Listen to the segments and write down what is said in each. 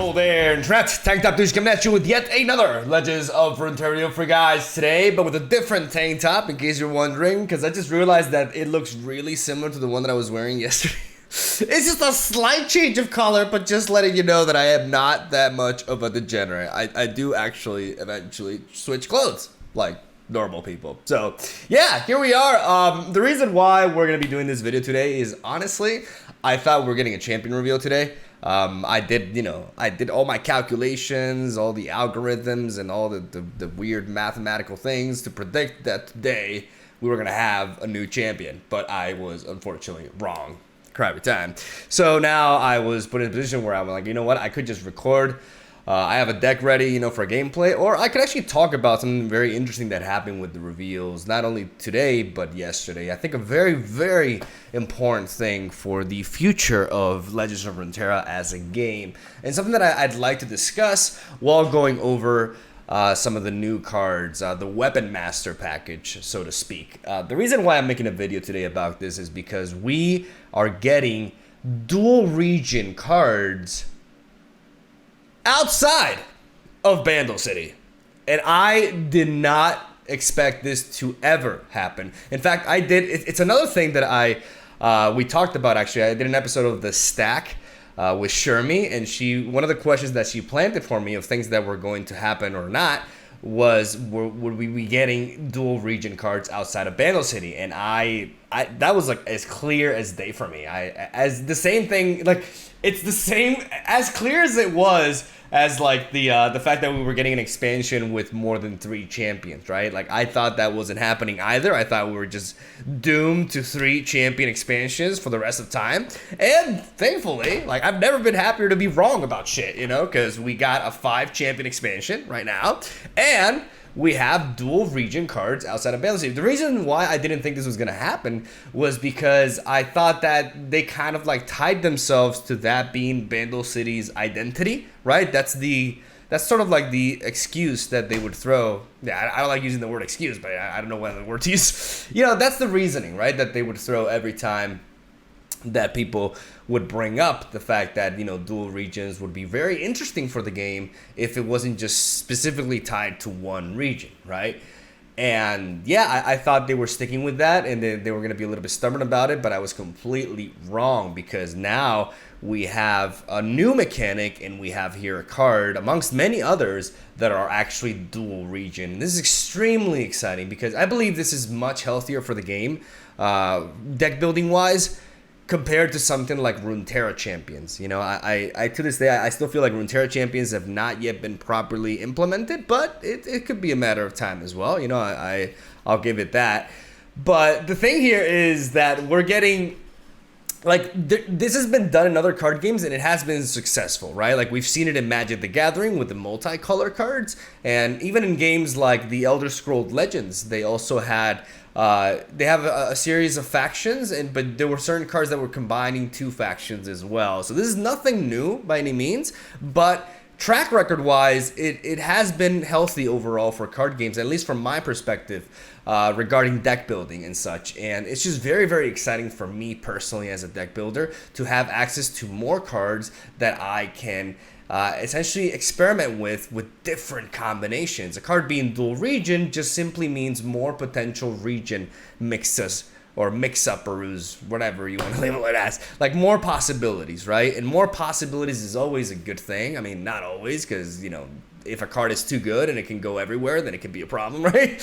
Hello there, Internet. Tank Top Dudes coming at you with yet another Legends of Runeterra video for you guys today, but with a different tank top, in case you're wondering, because I just realized that it looks really similar to the one that I was wearing yesterday. It's just a slight change of color, but just letting you know that I am not that much of a degenerate. I do actually eventually switch clothes, like normal people. So yeah, here we are. The reason why we're gonna be doing this video today is honestly, I thought we were getting a champion reveal today. I did all my calculations, all the algorithms, and all the weird mathematical things to predict that today we were gonna have a new champion, but I was unfortunately wrong. Cry every time. So now I was put in a position where I'm like, you know what, I could just record. I have a deck ready, for gameplay, or I could actually talk about something very interesting that happened with the reveals, not only today, but yesterday. I think a very, very important thing for the future of Legends of Runeterra as a game, and something that I'd like to discuss while going over some of the new cards, the Weapon Master package, so to speak. The reason why I'm making a video today about this is because we are getting dual region cards outside of Bandle City, and I did not expect this to ever happen. In fact, I did. It's another thing that we talked about. Actually, I did an episode of the stack with Shermie, and one of the questions that she planted for me of things that were going to happen or not was would we be getting dual region cards outside of Bandle City, and I that was like as clear as day for me. As the same thing, like it's the same as clear as it was as like the fact that we were getting an expansion with more than 3 champions, right? Like I thought that wasn't happening either. I thought we were just doomed to 3 champion expansions for the rest of time. And thankfully, like I've never been happier to be wrong about shit, because we got a 5 champion expansion right now, and we have dual region cards outside of Bandle City. The reason why I didn't think this was going to happen was because I thought that they kind of like tied themselves to that being Bandle City's identity, right? That's sort of like the excuse that they would throw. Yeah, I don't like using the word excuse, but I don't know what other word to use. That's the reasoning, right? That they would throw every time that people would bring up the fact that dual regions would be very interesting for the game if it wasn't just specifically tied to one region, right? And yeah, I thought they were sticking with that, and they were going to be a little bit stubborn about it, but I was completely wrong, because now we have a new mechanic, and we have here a card amongst many others that are actually dual region. This is extremely exciting because I believe this is much healthier for the game, deck building wise, compared to something like Runeterra champions. I to this day, I still feel like Runeterra champions have not yet been properly implemented, but it could be a matter of time as well. I'll give it that. But the thing here is that we're getting, like, this has been done in other card games, and it has been successful, right? Like, we've seen it in Magic the Gathering with the multicolor cards, and even in games like the Elder Scrolls Legends, they also had they have a series of factions, but there were certain cards that were combining 2 factions as well. So this is nothing new by any means, but track record wise, it has been healthy overall for card games, at least from my perspective, regarding deck building and such. And it's just very, very exciting for me personally as a deck builder to have access to more cards that I can essentially experiment with different combinations. A card being dual region just simply means more potential region mixes or mix-up-aroos, whatever you want to label it as. Like more possibilities, right? And more possibilities is always a good thing. I mean, not always, because, if a card is too good and it can go everywhere, then it can be a problem, right?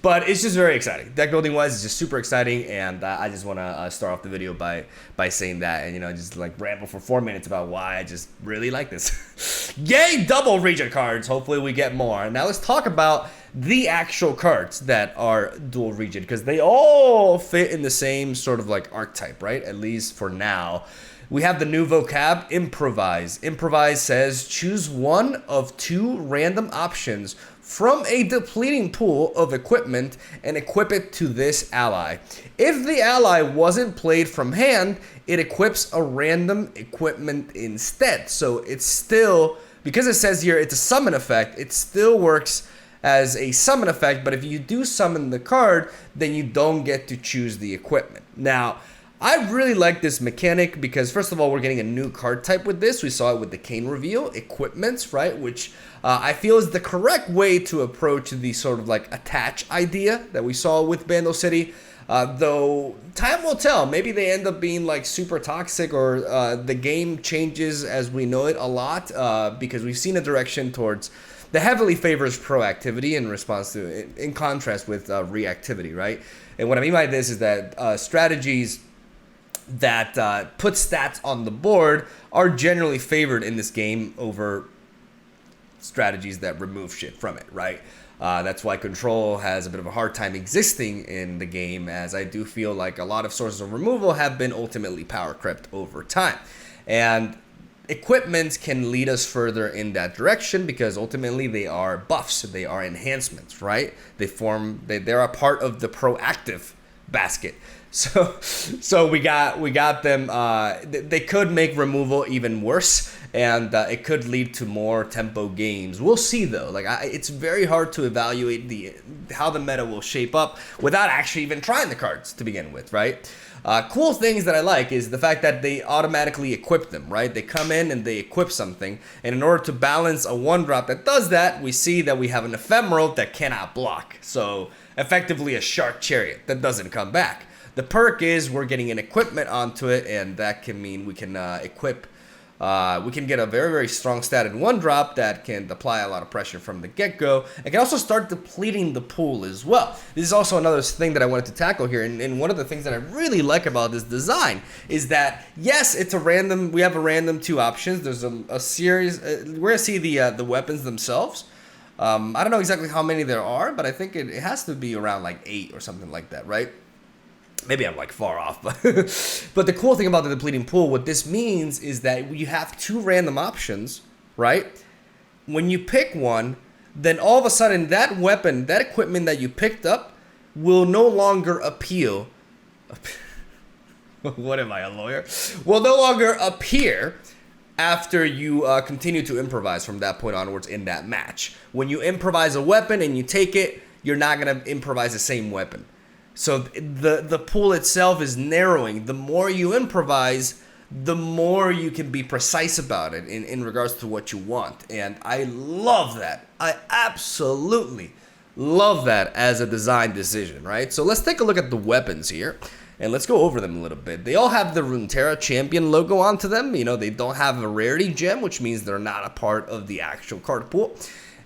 But it's just very exciting. Deck building wise, it's just super exciting, and I just want to start off the video by saying that, and just like ramble for 4 minutes about why I just really like this. Yay, double region cards! Hopefully we get more. Now let's talk about the actual cards that are dual region, because they all fit in the same sort of like archetype, right? At least for now. We have the new vocab, Improvise. Improvise says, choose one of 2 random options from a depleting pool of equipment and equip it to this ally. If the ally wasn't played from hand, it equips a random equipment instead. So it's still, because it says here it's a summon effect, it still works as a summon effect, but if you do summon the card, then you don't get to choose the equipment. Now, I really like this mechanic because, first of all, we're getting a new card type with this. We saw it with the Cane reveal, equipments, right? Which I feel is the correct way to approach the sort of like attach idea that we saw with Bandle City. Though time will tell. Maybe they end up being like super toxic, or the game changes as we know it a lot, because we've seen a direction towards the heavily favors proactivity in contrast with reactivity, right? And what I mean by this is that strategies that put stats on the board are generally favored in this game over strategies that remove shit from it, right? That's why control has a bit of a hard time existing in the game, as I do feel like a lot of sources of removal have been ultimately power crept over time. And equipments can lead us further in that direction because ultimately they are buffs, they are enhancements, right? They're a part of the proactive basket. So we got them. They could make removal even worse, and it could lead to more tempo games. We'll see though. It's very hard to evaluate how the meta will shape up without actually even trying the cards to begin with, right? Cool things that I like is the fact that they automatically equip them, right? They come in and they equip something, and in order to balance a 1-drop that does that, we see that we have an ephemeral that cannot block. So effectively a Shark Chariot that doesn't come back. The perk is we're getting an equipment onto it, and that can mean we can equip. We can get a very, very strong stat in 1-drop that can apply a lot of pressure from the get-go, and can also start depleting the pool as well. This is also another thing that I wanted to tackle here, and one of the things that I really like about this design is that, yes, it's a random. We have a random 2 options. There's a series. We're gonna see the weapons themselves. I don't know exactly how many there are, but I think it has to be around like 8 or something like that, right? Maybe I'm like far off, but the cool thing about the depleting pool, what this means is that you have 2 random options, right? When you pick one, then all of a sudden that weapon, that equipment that you picked up will no longer appeal. What am I, a lawyer? Will no longer appear after you continue to improvise from that point onwards in that match. When you improvise a weapon and you take it, you're not going to improvise the same weapon. So the pool itself is narrowing. The more you improvise, the more you can be precise about it in regards to what you want. And I love that. I absolutely love that as a design decision, right? So let's take a look at the weapons here, and let's go over them a little bit. They all have the Runeterra champion logo onto them. You know, they don't have a rarity gem, which means they're not a part of the actual card pool.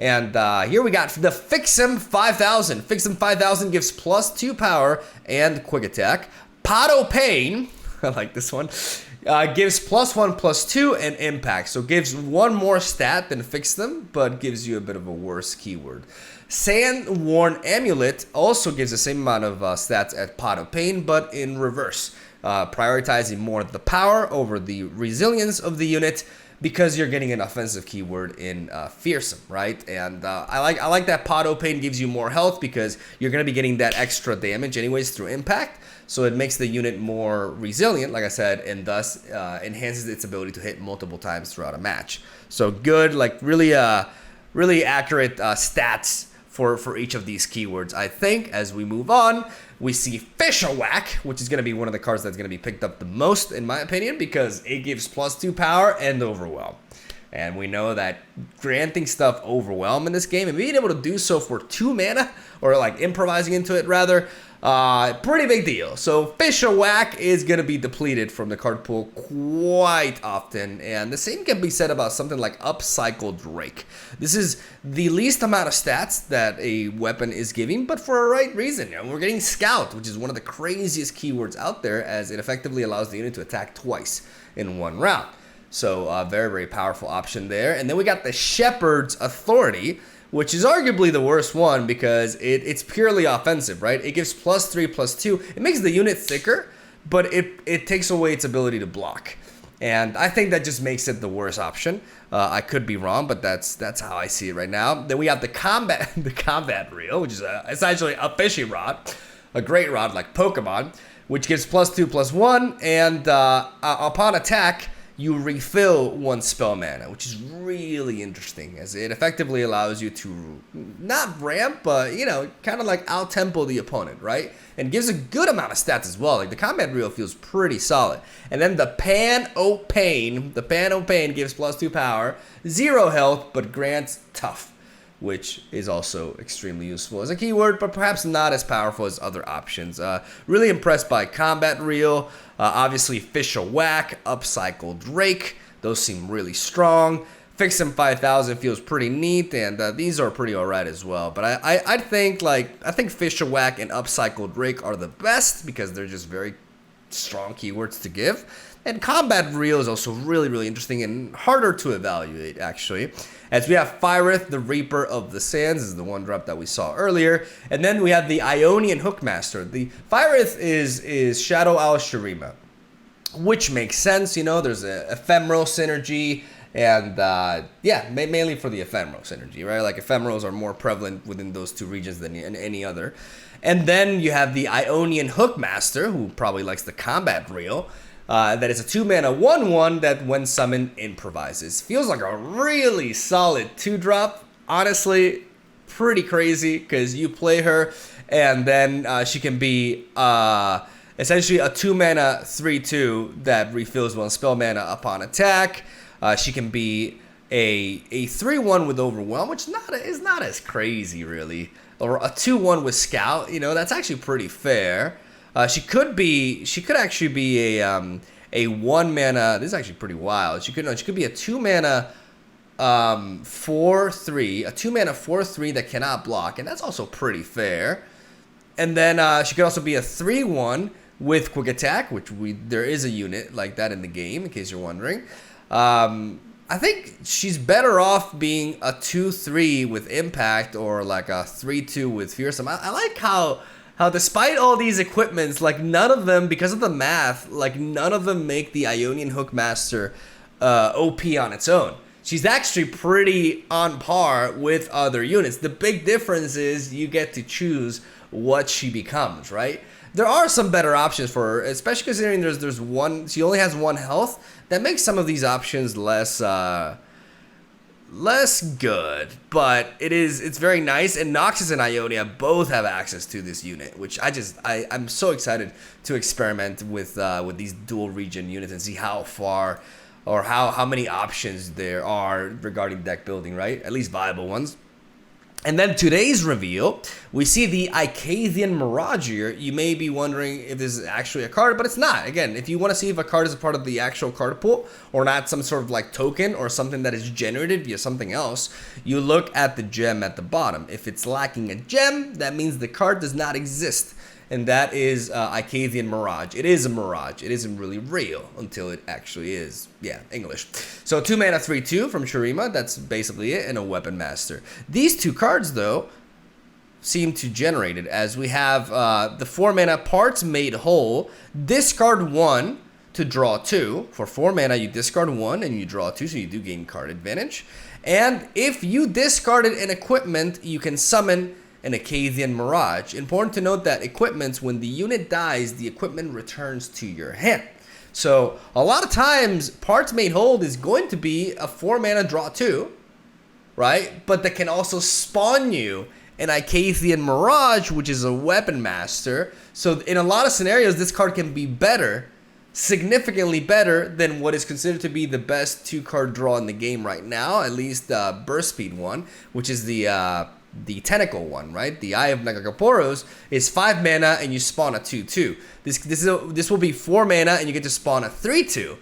And here we got the Fix'em 5000. Fix'em 5000 gives +2 power and quick attack. Pato Pain, I like this one, gives +1/+2 and impact. So gives 1 more stat than Fix'em, but gives you a bit of a worse keyword. Sand Worn Amulet also gives the same amount of stats as Pato Pain, but in reverse. Prioritizing more the power over the resilience of the unit, because you're getting an offensive keyword in Fearsome, right? And I like that Pato Pain gives you more health because you're going to be getting that extra damage anyways through impact. So it makes the unit more resilient, like I said, and thus enhances its ability to hit multiple times throughout a match. So good, like really accurate stats for each of these keywords. I think as we move on, we see Fisher Whack, which is going to be one of the cards that's going to be picked up the most, in my opinion, because it gives +2 power and Overwhelm. And we know that granting stuff Overwhelm in this game and being able to do so for 2 mana, or like improvising into it rather, pretty big deal. So Fisher Whack is going to be depleted from the card pool quite often, and the same can be said about something like Upcycled Rake. This is the least amount of stats that a weapon is giving, but for a right reason. You know, we're getting Scout, which is one of the craziest keywords out there, as it effectively allows the unit to attack twice in 1 round. So very, very powerful option there. And then we got the Shepherd's Authority, which is arguably the worst one because it's purely offensive, right? It gives +3/+2. It makes the unit thicker, but it takes away its ability to block. And I think that just makes it the worst option. I could be wrong, but that's how I see it right now. Then we have the combat reel, which is essentially a fishing rod, a great rod like Pokemon, which gives +2/+1, and upon attack, you refill one spell mana, which is really interesting, as it effectively allows you to not ramp, but, you know, kind of like out-tempo the opponent, right? And gives a good amount of stats as well. Like, the combat reel feels pretty solid. And then the Pan O' Pain, gives +2 power, 0 health, but grants tough, which is also extremely useful as a keyword, but perhaps not as powerful as other options. Really impressed by Combat Reel. Obviously, Fisher Whack, Upcycle Drake. Those seem really strong. Fix Him 5000 feels pretty neat, and these are pretty alright as well. But I think Fisher Whack and Upcycle Drake are the best because they're just very strong keywords to give. And Combat Reel is also really, really interesting and harder to evaluate, actually. As we have Fireth, the Reaper of the Sands, is the one drop that we saw earlier. And then we have the Ionian Hookmaster. The Fireth is Shadow Owl Shurima, which makes sense, you know, there's a ephemeral synergy. And yeah, mainly for the ephemeral synergy, right? Like, ephemerals are more prevalent within those two regions than in any other. And then you have the Ionian Hookmaster, who probably likes the Combat Reel. That is a 2-mana 1/1 that, when summoned, improvises. Feels like a really solid 2-drop. Honestly, pretty crazy, because you play her, and then she can be essentially a 2-mana 3/2 that refills 1 spell mana upon attack. She can be a 3/1 with Overwhelm, which is not as crazy, really. Or a 2/1 with Scout. You know, that's actually pretty fair. She could actually be a 1-mana. This is actually pretty wild. She could be a 2-mana 4/3, a 2-mana 4/3 that cannot block, and that's also pretty fair. And then she could also be a 3/1 with Quick Attack, which there is a unit like that in the game, in case you're wondering. I think she's better off being a 2/3 with Impact, or like a 3/2 with Fearsome. I like how despite all these equipments, like, none of them, because of the math, like, none of them make the Ionian Hookmaster OP on its own. She's actually pretty on par with other units. The big difference is you get to choose what she becomes, right? There are some better options for her, especially considering there's one, she only has 1 health. That makes some of these options less good, but it's very nice. And Noxus and Ionia both have access to this unit, which I'm so excited to experiment with these dual region units and see how far or how many options there are regarding deck building, right? At least viable ones. And then today's reveal, we see the Icathian Mirage here. You may be wondering if this is actually a card, but it's not. Again, if you want to see if a card is a part of the actual card pool or not some sort of like token or something that is generated via something else, you look at the gem at the bottom. If it's lacking a gem, that means the card does not exist. And that is Icathian Mirage. It is a mirage. It isn't really real until it actually is. Yeah, English. So 2-mana 3/2 from Shurima. That's basically it, and a Weapon Master. These two cards, though, seem to generate it, as we have the 4-mana Parts Made Whole. Discard 1 to draw 2. For 4 mana, you discard 1 and you draw 2, so you do gain card advantage. And if you discarded an equipment, you can summon an Icathian Mirage. Important to note that equipments, when the unit dies, the equipment returns to your hand. So a lot of times, Parts Made Whole is going to be a 4-mana draw 2, right? But that can also spawn you an Icathian Mirage, which is a Weapon Master. So in a lot of scenarios, this card can be better, significantly better than what is considered to be the best 2-card draw in the game right now, at least the Burst Speed one, which is the tentacle one, right? The Eye of Nagaporos is 5 mana and you spawn a 2/2. This will be 4 mana and you get to spawn a 3/2.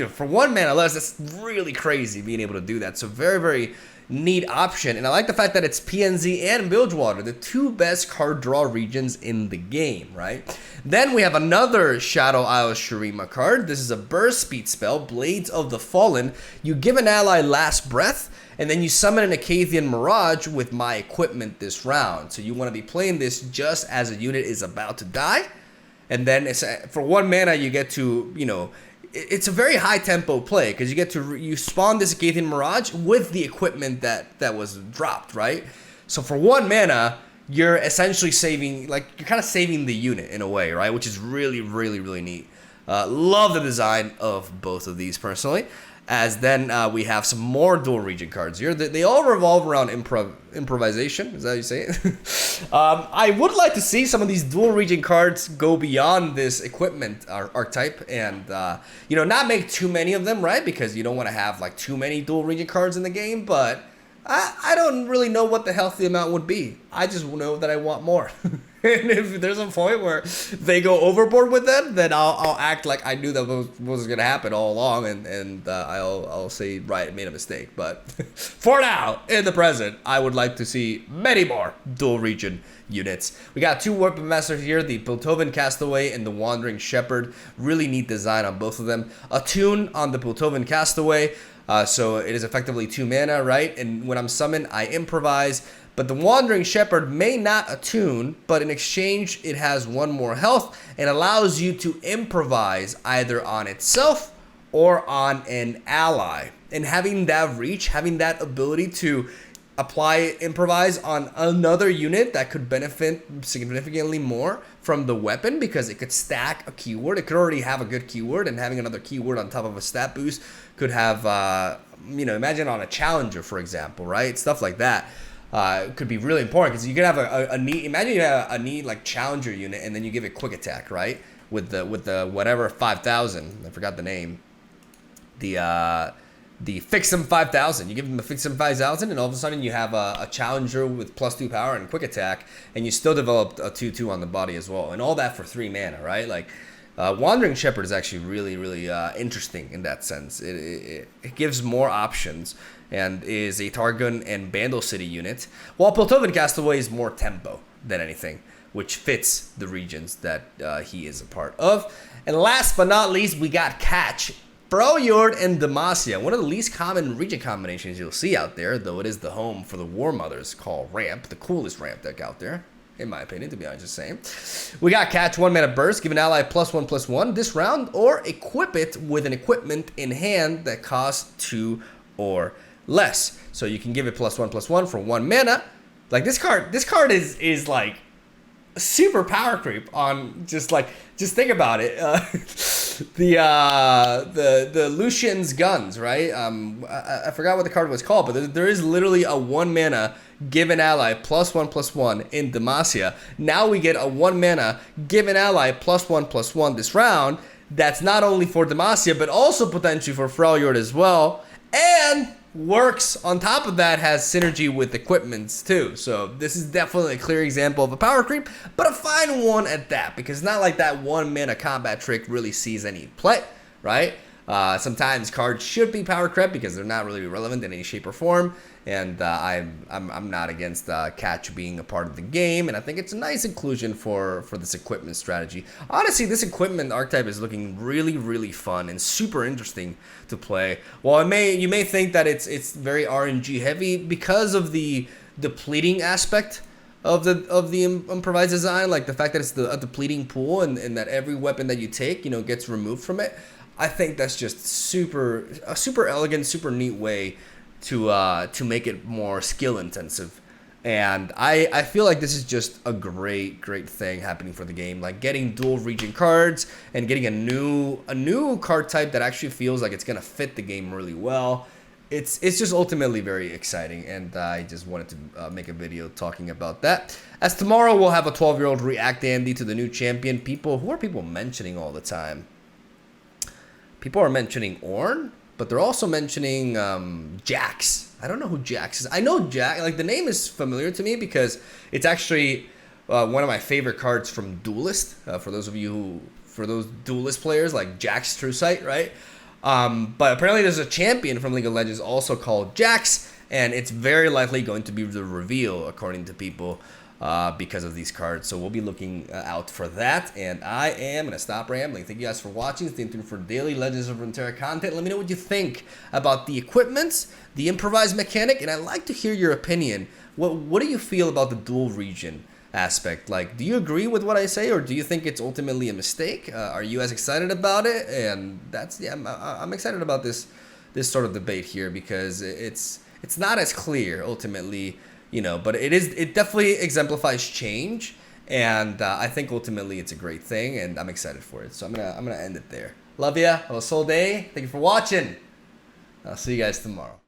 For 1 mana less, that's really crazy being able to do that. So very, very neat option. And I like the fact that it's PNZ and Bilgewater, the 2 best card draw regions in the game, right? Then we have another Shadow Isle Shurima card. This is a burst speed spell, Blades of the Fallen. You give an ally Last Breath, and then you summon an Icathian Mirage with my equipment this round. So you want to be playing this just as a unit is about to die. And then for 1 mana, you get to, you know, it's a very high tempo play because you get to, you spawn this Icathian Mirage with the equipment that was dropped, right? So for 1 mana, you're essentially saving, like, you're kind of saving the unit in a way, right? Which is really, really, really neat. Love the design of both of these personally. As then we have some more dual region cards here. They all revolve around improvisation. Is that how you say it? I would like to see some of these dual region cards go beyond this equipment archetype and, not make too many of them, right? Because you don't want to have like too many dual region cards in the game, but I don't really know what the healthy amount would be. I just know that I want more. And if there's a point where they go overboard with them, then I'll act like I knew that was going to happen all along, and I'll say, right, I made a mistake. But for now, in the present, I would like to see many more dual region units. We got 2 weapon masters here, the Piltovan Castaway and the Wandering Shepherd. Really neat design on both of them. A tune on the Piltovan Castaway. So it is effectively 2 mana, right? And when I'm summoned, I improvise. But the Wandering Shepherd may not attune, but in exchange, it has 1 more health and allows you to improvise either on itself or on an ally. And having that reach, having that ability to apply improvise on another unit that could benefit significantly more from the weapon because it could stack a keyword. It could already have a good keyword, and having another keyword on top of a stat boost could have, imagine on a challenger, for example, right? Stuff like that. Could be really important because you could have a neat. Imagine you have a neat like challenger unit, and then you give it quick attack, right? With the whatever 5,000. I forgot the name. The Fix'em 5,000. You give them a Fix'em 5,000, and all of a sudden you have a challenger with +2 power and quick attack, and you still developed a 2/2 on the body as well, and all that for 3 mana, right? Like. Wandering Shepherd is actually really, really interesting in that sense. It gives more options and is a Targon and Bandle City unit, while Piltovan Castaway is more tempo than anything, which fits the regions that he is a part of. And last but not least, we got Catch, Freljord, and Demacia, one of the least common region combinations you'll see out there, though it is the home for the War Mothers called Ramp, the coolest ramp deck out there. In my opinion, to be honest, just saying. We got Catch 1 mana burst, give an ally +1/+1 this round, or equip it with an equipment in hand that costs 2 or less. So you can give it +1/+1 for 1 mana. Like this card is like super power creep on just think about it. The Lucian's Guns, right? I forgot what the card was called, but there is literally a 1 mana give an ally +1/+1 in Demacia. Now we get a 1 mana give an ally +1/+1 this round. That's not only for Demacia, but also potentially for Freljord as well. And works on top of that, has synergy with equipments too. So this is definitely a clear example of a power creep, but a fine one at that, because it's not like that 1 mana combat trick really sees any play, right? Sometimes cards should be power creep because they're not really relevant in any shape or form, and I'm not against Catch being a part of the game, and I think it's a nice inclusion for this equipment strategy. Honestly, this equipment archetype is looking really, really fun and super interesting to play. While you may think that it's very RNG heavy because of the depleting aspect of the improvised design, like the fact that it's a depleting pool and that every weapon that you take gets removed from it. I think that's just a super elegant, super neat way to make it more skill intensive. And I feel like this is just a great thing happening for the game. Like getting dual region cards and getting a new card type that actually feels like it's gonna fit the game really well. It's just ultimately very exciting, and I just wanted to make a video talking about that. As tomorrow we'll have a 12-year-old react Andy to the new champion. Who are people mentioning all the time? People are mentioning Ornn, but they're also mentioning Jax. I don't know who Jax is. I know Jax. Like the name is familiar to me because it's actually one of my favorite cards from Duelist. For those Duelist players like Jax Truesight, right? But apparently there's a champion from League of Legends also called Jax, and it's very likely going to be the reveal according to people. Because of these cards. So we'll be looking out for that. And I am going to stop rambling. Thank you guys for watching. Stay tuned for daily Legends of Runeterra content. Let me know what you think about the equipments, the improvised mechanic, and I'd like to hear your opinion. What do you feel about the dual region aspect? Like, do you agree with what I say, or do you think it's ultimately a mistake? Are you as excited about it? And I'm excited about this sort of debate here because it's not as clear ultimately. But it definitely exemplifies change, And I think ultimately it's a great thing, and I'm excited for it. So I'm gonna end it there. Love ya. Have a soul day. Thank you for watching. I'll see you guys tomorrow.